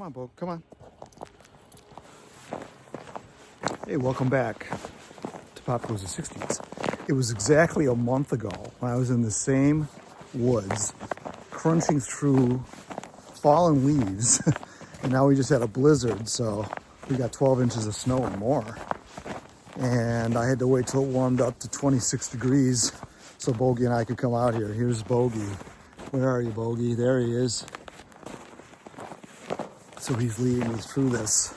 Come on, Bo. Come on. Hey, welcome back to Pop Goes the 60s. It was exactly a month ago when I was in the same woods, crunching through fallen leaves, and now we just had a blizzard, so we got 12 inches of snow or more. And I had to wait till it warmed up to 26 degrees so Bogey and I could come out here. Here's Bogey. Where are you, Bogey? There he is. So he's leading me through this.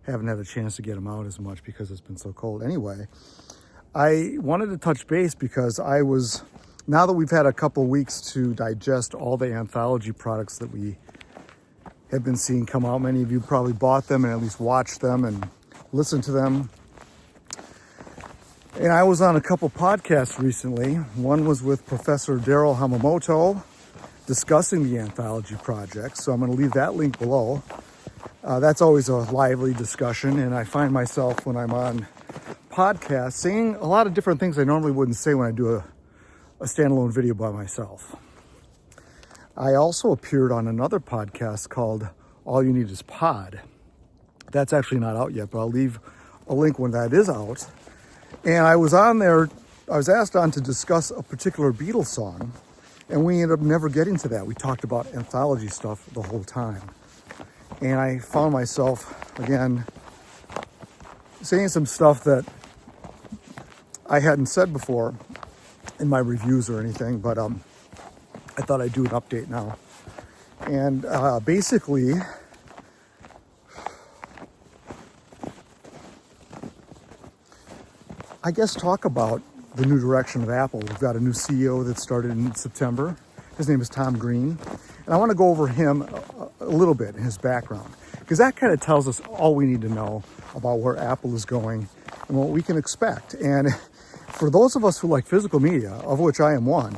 Haven't had a chance to get him out as much because it's been so cold. Anyway, I wanted to touch base because now that we've had a couple weeks to digest all the anthology products that we have been seeing come out, many of you probably bought them and at least watched them and listened to them. And I was on a couple podcasts recently. One was with Professor Daryl Hamamoto discussing the anthology project. So I'm going to leave that link below. That's always a lively discussion. And I find myself when I'm on podcasts saying a lot of different things I normally wouldn't say when I do a standalone video by myself. I also appeared on another podcast called All You Need Is Pod. That's actually not out yet, but I'll leave a link when that is out. And I was on there, I was asked on to discuss a particular Beatles song, and we ended up never getting to that. We talked about anthology stuff the whole time. And I found myself, again, saying some stuff that I hadn't said before in my reviews or anything, but I thought I'd do an update now. And basically, I guess talk about the new direction of Apple. We've got a new CEO that started in September. His name is Tom Greene. And I want to go over him a little bit in his background, because that kind of tells us all we need to know about where Apple is going and what we can expect. And for those of us who like physical media, of which I am one,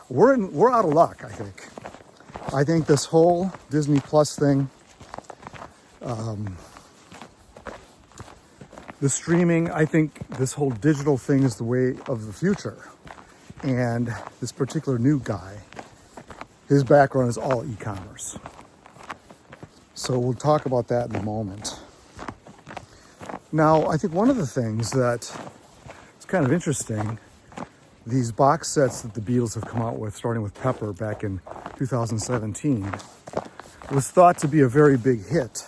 we're out of luck, I think. I think this whole Disney Plus thing, the streaming, I think this whole digital thing is the way of the future. And this particular new guy, his background is all e-commerce. So we'll talk about that in a moment. Now, I think one of the things that is kind of interesting, these box sets that the Beatles have come out with, starting with Pepper back in 2017, was thought to be a very big hit.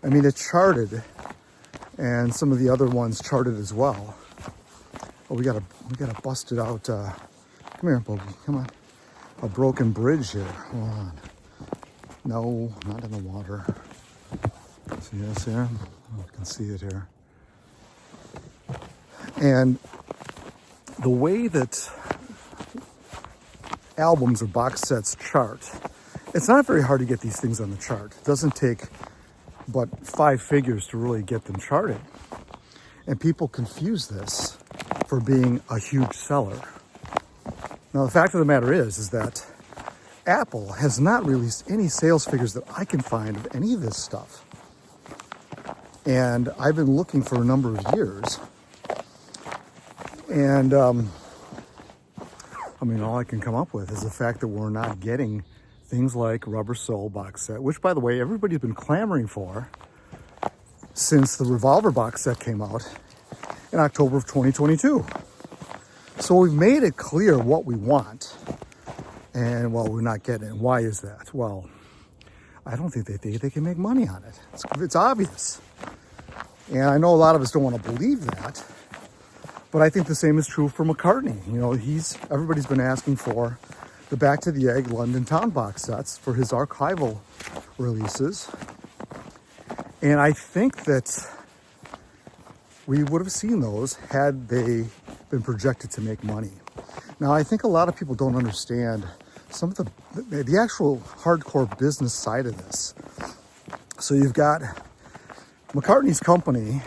I mean, it charted, and some of the other ones charted as well. Oh, we gotta bust it out. Come here, Bogey, come on. A broken bridge here. Hold on. No, not in the water. See this here? Oh, you can see it here. And the way that albums or box sets chart, it's not very hard to get these things on the chart. It doesn't take but 5 figures to really get them charted. And people confuse this for being a huge seller. Now, the fact of the matter is that Apple has not released any sales figures that I can find of any of this stuff. And I've been looking for a number of years. And, I mean, all I can come up with is the fact that we're not getting things like Rubber Soul box set, which, by the way, everybody's been clamoring for since the Revolver box set came out in October of 2022. So we've made it clear what we want, and well, we're not getting it. Why is that? Well, I don't think they can make money on it. It's obvious. And I know a lot of us don't want to believe that, but I think the same is true for McCartney. You know, everybody's been asking for the Back to the Egg London Town box sets for his archival releases. And I think that we would have seen those had they been projected to make money. Now, I think a lot of people don't understand some of the actual hardcore business side of this. So you've got McCartney's company.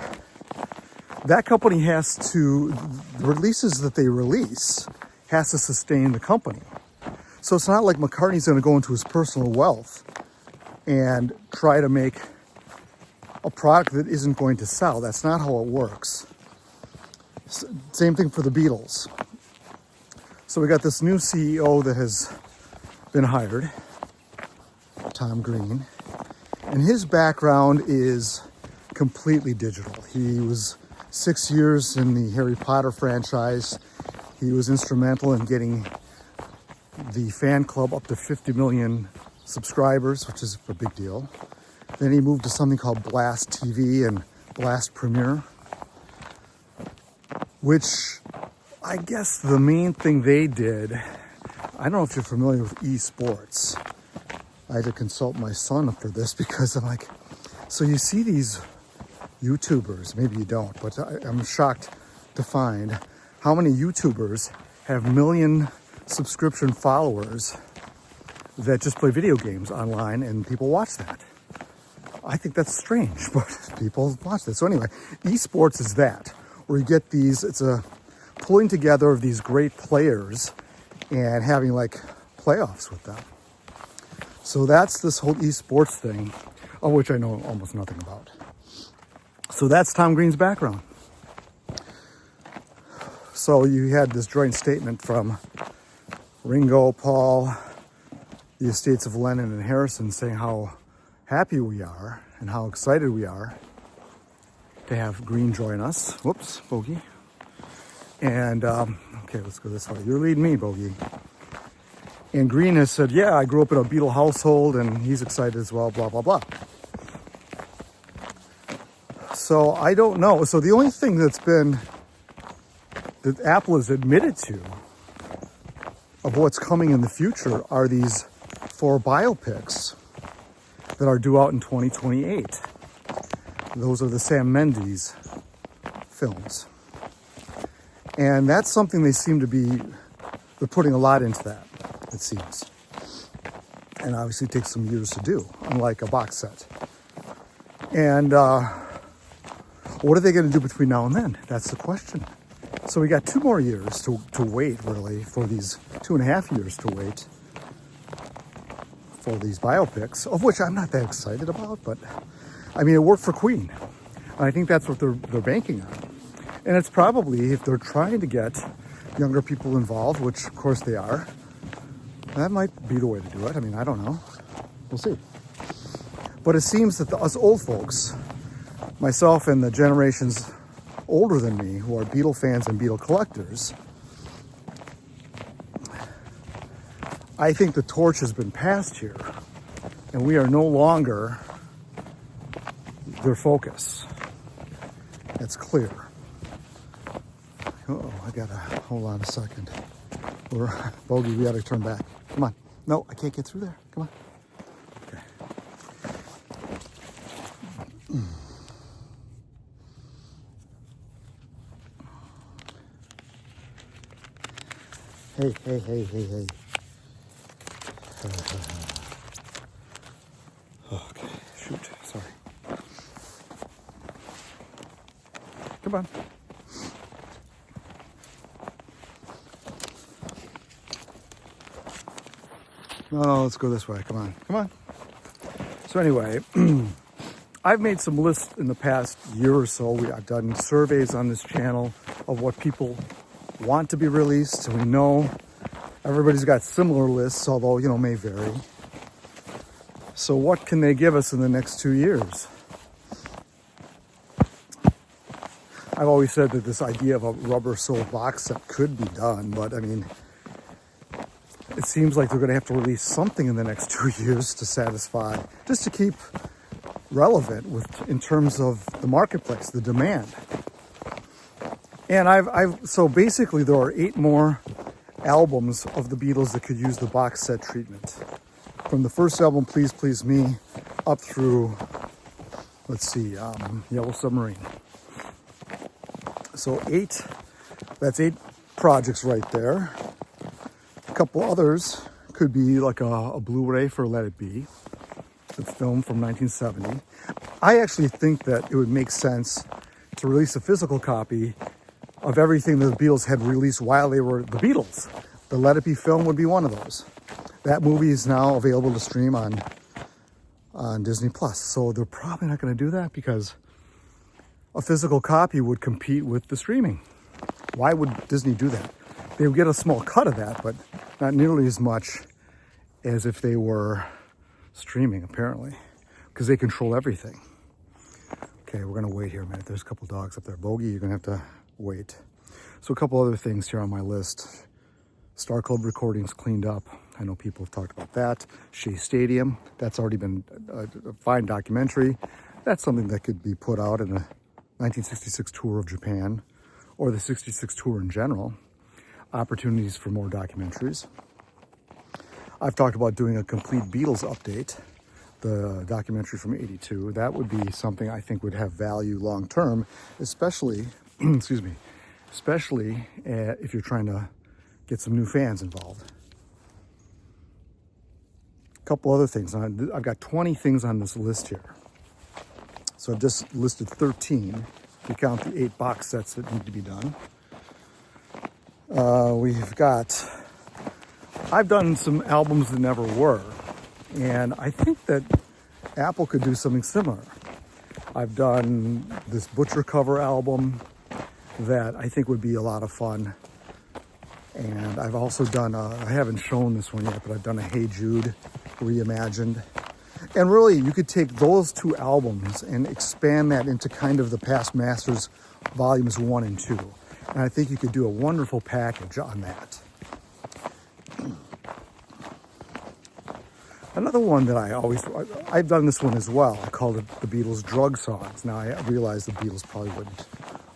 That company the releases that they release has to sustain the company. So it's not like McCartney's going to go into his personal wealth and try to make a product that isn't going to sell. That's not how it works. Same thing for the Beatles. So we got this new CEO that has been hired. Tom Greene. And his background is completely digital. He was 6 years in the Harry Potter franchise. He was instrumental in getting the fan club up to 50 million subscribers, which is a big deal. Then he moved to something called Blast TV and Blast Premiere, which I guess the main thing they did, I don't know if you're familiar with esports. I had to consult my son for this because I'm like, so you see these YouTubers, maybe you don't, but I'm shocked to find how many YouTubers have million subscription followers that just play video games online and people watch that. I think that's strange, but people watch that. So anyway, esports is that, where you get these, it's a pulling together of these great players and having like playoffs with them. So that's this whole esports thing, of which I know almost nothing about. So that's Tom Greene's background. So you had this joint statement from Ringo, Paul, the estates of Lennon and Harrison saying how happy we are and how excited we are to have Greene join us. Whoops, Bogey. And, okay, let's go this way. You're leading me, Bogey. And Greene has said, yeah, I grew up in a Beatle household and he's excited as well, blah, blah, blah. So I don't know. So the only thing that Apple has admitted to of what's coming in the future are these 4 biopics that are due out in 2028. Those are the Sam Mendes films. And that's something they're putting a lot into that, it seems. And obviously it takes some years to do, unlike a box set. And what are they going to do between now and then? That's the question. So we got 2 more years to wait, really, for these 2.5 years to wait for these biopics, of which I'm not that excited about, but I mean, it worked for Queen. And I think that's what they're banking on. And it's probably, if they're trying to get younger people involved, which of course they are, that might be the way to do it. I mean, I don't know. We'll see. But it seems that us old folks, myself and the generations older than me who are Beatle fans and Beatle collectors, I think the torch has been passed here, and we are no longer their focus. That's clear. Uh-oh, I gotta, hold on a second. Bogey, we gotta turn back. Come on. No, I can't get through there. Come on. Okay. Hey. Okay, shoot, sorry. Come on. No, let's go this way. Come on. So anyway, I've made some lists in the past year or so. I've done surveys on this channel of what people want to be released. We know everybody's got similar lists, although, may vary. So what can they give us in the next 2 years? I've always said that this idea of a rubber-soled box set could be done, but I mean, it seems like they're going to have to release something in the next 2 years to satisfy, just to keep relevant in terms of the marketplace, the demand. And so basically there are 8 more albums of the Beatles that could use the box set treatment. From the first album, Please Please Me, up through, Yellow Submarine. So that's 8 projects right there. A couple others could be like a Blu-ray for Let It Be, the film from 1970. I actually think that it would make sense to release a physical copy of everything that the Beatles had released while they were the Beatles. The Let It Be film would be one of those. That movie is now available to stream on Disney Plus. So they're probably not going to do that because a physical copy would compete with the streaming. Why would Disney do that? They would get a small cut of that, but not nearly as much as if they were streaming, apparently, because they control everything. Okay, we're gonna wait here a minute. There's a couple dogs up there. Bogey, you're gonna have to wait. So a couple other things here on my list. Star Club recordings cleaned up. I know people have talked about that. Shea Stadium, that's already been a fine documentary. That's something that could be put out in a 1966 tour of Japan, or the 66 tour in general. Opportunities for more documentaries. I've talked about doing a complete Beatles update, the documentary from '82. That would be something I think would have value long term, especially, excuse me, especially if you're trying to get some new fans involved. A couple other things. I've got 20 things on this list here. So I've just listed 13, if you count the 8 box sets that need to be done. I've done some albums that never were, and I think that Apple could do something similar. I've done this Butcher cover album that I think would be a lot of fun. And I've also done, I haven't shown this one yet, but I've done a Hey Jude reimagined. And really, you could take those 2 albums and expand that into kind of the Past Masters volumes 1 and 2. And I think you could do a wonderful package on that. Another one that I've done this one as well. I called it the Beatles Drug Songs. Now, I realize the Beatles probably wouldn't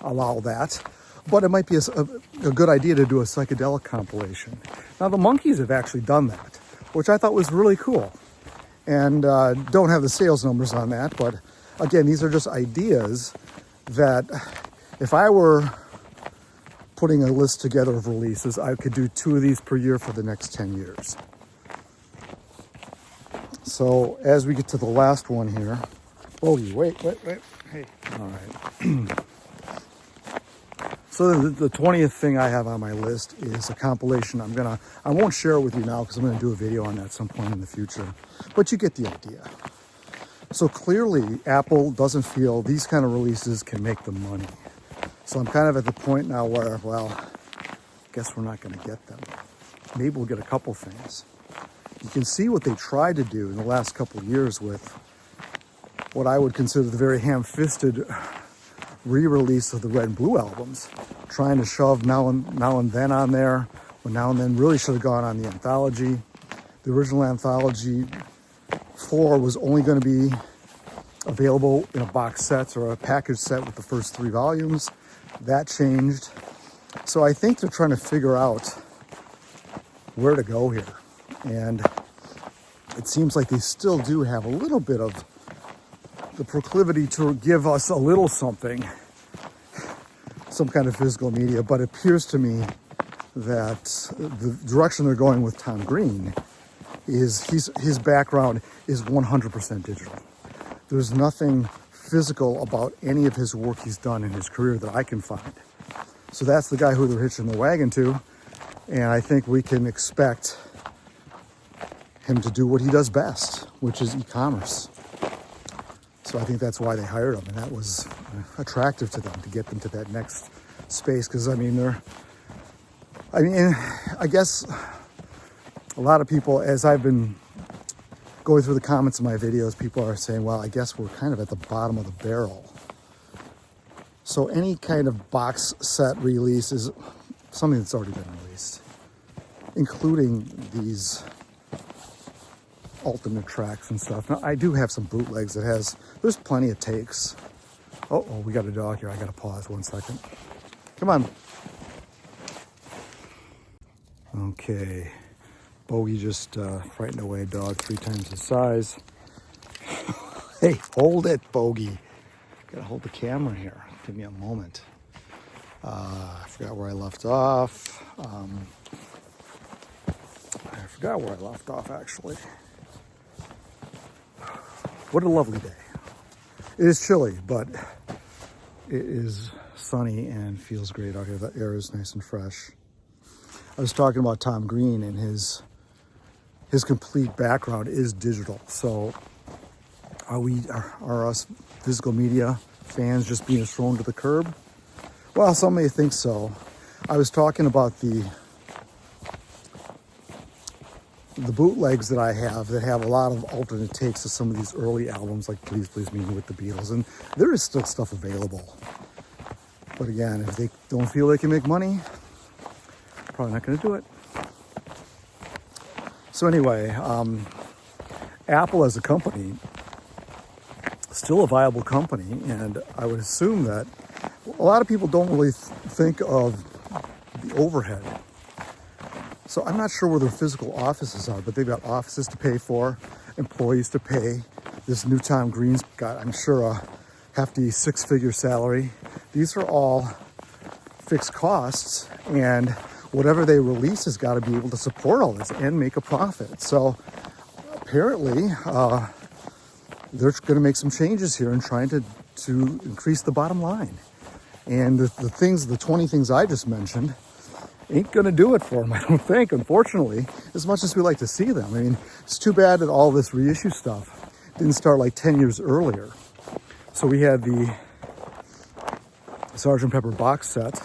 allow that, but it might be a good idea to do a psychedelic compilation. Now, the Monkees have actually done that, which I thought was really cool. And don't have the sales numbers on that, but again, these are just ideas that if I were putting a list together of releases, I could do 2 of these per year for the next 10 years. So as we get to the last one here, wait, hey, all right. So the 20th thing I have on my list is a compilation. I won't share it with you now because I'm gonna do a video on that at some point in the future, but you get the idea. So clearly Apple doesn't feel these kind of releases can make them money. So I'm kind of at the point now where, well, I guess we're not gonna get them. Maybe we'll get a couple things. You can see what they tried to do in the last couple of years with what I would consider the very ham-fisted re-release of the Red and Blue albums, trying to shove now and then on there, when Now and Then really should have gone on the anthology. The original anthology 4 was only going to be available in a box set or a package set with the first 3 volumes. That changed. So I think they're trying to figure out where to go here. And it seems like they still do have a little bit of the proclivity to give us a little something, some kind of physical media, but it appears to me that the direction they're going with Tom Greene is his background is 100% digital. There's nothing physical about any of his work he's done in his career that I can find. So that's the guy who they're hitching the wagon to, and I think we can expect him to do what he does best, which is e-commerce. So I think that's why they hired him, and that was attractive to them to get them to that next space. Because I guess a lot of people, as I've been going through the comments of my videos, people are saying, well, I guess we're kind of at the bottom of the barrel. So any kind of box set release is something that's already been released, including these alternate tracks and stuff. Now, I do have some bootlegs that there's plenty of takes. Oh, we got a dog here. I got to pause 1 second. Come on. Okay. Bogey just frightened away a dog 3 times his size. Hey, hold it, Bogey. Got to hold the camera here. Give me a moment. I forgot where I left off. Actually. What a lovely day. It is chilly, but it is sunny and feels great out here. The air is nice and fresh. I was talking about Tom Greene, and his complete background is digital. So are us physical media fans just being thrown to the curb? Well, some may think so. I was talking about the the bootlegs that I have that have a lot of alternate takes of some of these early albums, like Please Please Me with the Beatles, and there is still stuff available. But again, if they don't feel they can make money, probably not going to do it. So anyway, Apple as a company, still a viable company, and I would assume that a lot of people don't really think of the overhead. So I'm not sure where their physical offices are, but they've got offices to pay for, employees to pay. This new Tom Greene's got, I'm sure, a hefty six-figure salary. These are all fixed costs, and whatever they release has got to be able to support all this and make a profit. So apparently, they're going to make some changes here and trying to increase the bottom line. And the 20 things I just mentioned ain't going to do it for them, I don't think, unfortunately, as much as we like to see them. I mean, it's too bad that all this reissue stuff didn't start like 10 years earlier. So we had the Sgt. Pepper box set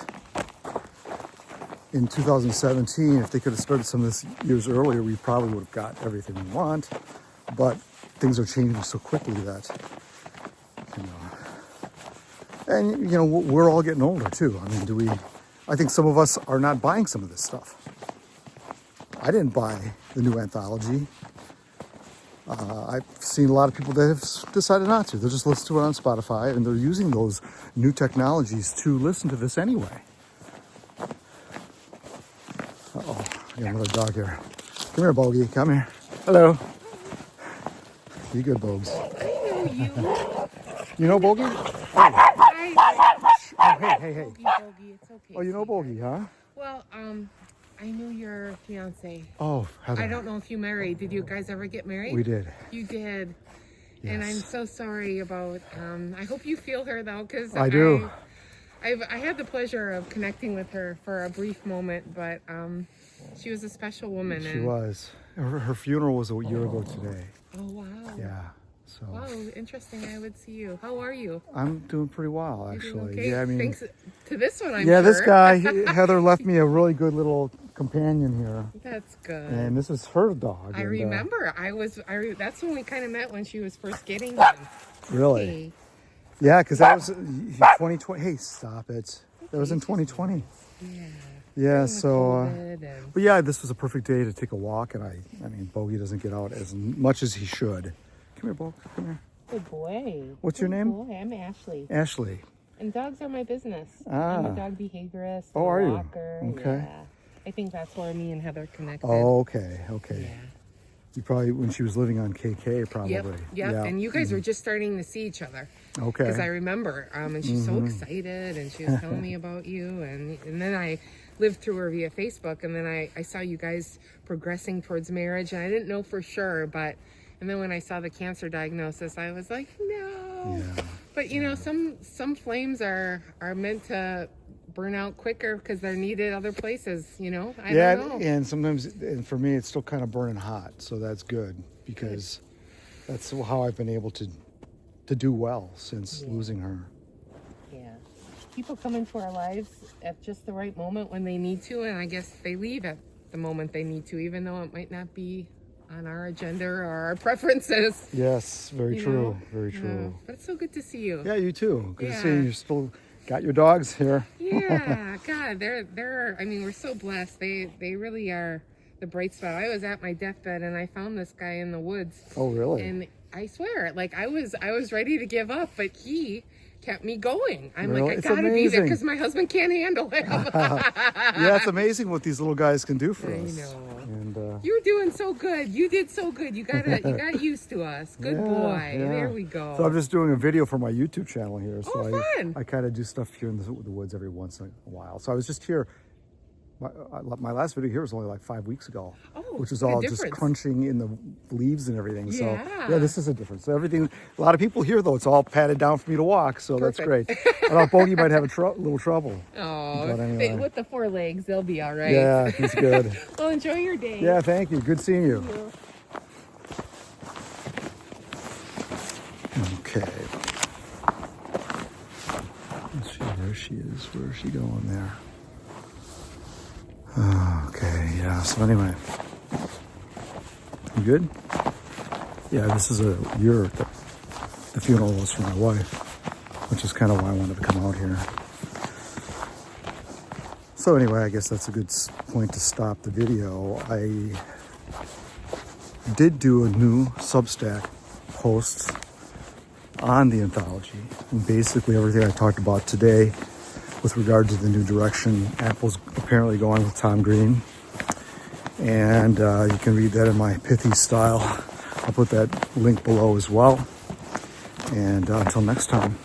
in 2017. If they could have started some of this years earlier, we probably would have got everything we want. But things are changing so quickly that, and we're all getting older too. I mean, I think some of us are not buying some of this stuff. I didn't buy the new anthology. I've seen a lot of people that have decided not to. They'll just listen to it on Spotify, and they're using those new technologies to listen to this anyway. Uh-oh, I got another dog here. Come here, Bogey. Come here. Hello. Be good, Bogues. I know you. You know Bogey? Hey. Bogey, it's okay. Oh, you know Bogey, huh? Well, I knew your fiance. Oh, Heather. I don't know if you married. Did you guys ever get married? We did. You did. Yes. And I'm so sorry about, I hope you feel her though, because I do. I had the pleasure of connecting with her for a brief moment, but she was a special woman. She was. Her funeral was a year ago today. Oh, wow. Yeah. So. Wow, interesting. I would see you. How are you? I'm doing pretty well, You're actually. doing okay? Yeah, I mean, thanks to this one, I'm yeah, sure. this guy, Heather, left me a really good little companion here. That's good. And this is her dog. I and, remember. That's when we kind of met, when she was first getting one. Really? Hey. Yeah, because that was 2020. Hey, stop it. That was in 2020. Yeah. Yeah, so, And... but yeah, this was a perfect day to take a walk, and I mean, Bogey doesn't get out as much as he should. Come here, Bo. Come here. Good boy. What's your name? Boy, I'm Ashley. Ashley. And dogs are my business. Ah. I'm a dog behaviorist. Oh, are a you? walker. Okay. Yeah. I think that's where me and Heather connected. Oh, okay. Yeah. You probably, when she was living on KK, probably. Yep. Yeah. And you guys were just starting to see each other. Okay. Because I remember, and she's so excited, and she was telling me about you, and then I lived through her via Facebook, and then I saw you guys progressing towards marriage, and I didn't know for sure, and then when I saw the cancer diagnosis, I was like, no. Yeah. But some flames are meant to burn out quicker because they're needed other places, I don't know. And sometimes, and for me, it's still kind of burning hot, so that's good, because that's how I've been able to do well since losing her. Yeah. People come into our lives at just the right moment when they need to, and I guess they leave at the moment they need to, even though it might not be on our agenda or our preferences. Yes, very true. Very Yeah. true. But it's so good to see you. Yeah, you too. Good to see you. You still got your dogs here. Yeah, God, they're. I mean, we're so blessed. They really are the bright spot. I was at my deathbed and I found this guy in the woods. Oh, really? And I swear, like I was ready to give up, but he kept me going. I'm Really? like, I It's gotta be there amazing. because my husband can't handle him. Yeah, it's amazing what these little guys can do for I us. know. And You're doing so good. You did so good. You got used to us. Good boy. yeah. There we go. So I'm just doing a video for my YouTube channel here. So Oh, fun. I kind of do stuff here in the woods every once in a while. So I was just here. My last video here was only like 5 weeks ago, which was what a all just difference. crunching in the leaves and everything. So Yeah. this is a difference. So everything, a lot of people here though, it's all padded down for me to walk. So that's great. Perfect. I thought Bogey might have a little trouble. Oh, But anyway. with the 4 legs, they'll be all right. Yeah, he's good. Well, enjoy your day. Yeah, thank you. Good seeing you. Thank you. Okay. Let's see, there she is. Where's she going there? Okay, yeah, so anyway. You good? Yeah, this is a year that the funeral was for my wife, which is kind of why I wanted to come out here. So anyway, I guess that's a good point to stop the video. I did do a new Substack post on the anthology, and basically everything I talked about today with regard to the new direction Apple's apparently going with Tom Greene. And you can read that in my pithy style. I'll put that link below as well. And until next time,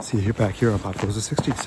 see you back here on Pop Goes the 60s.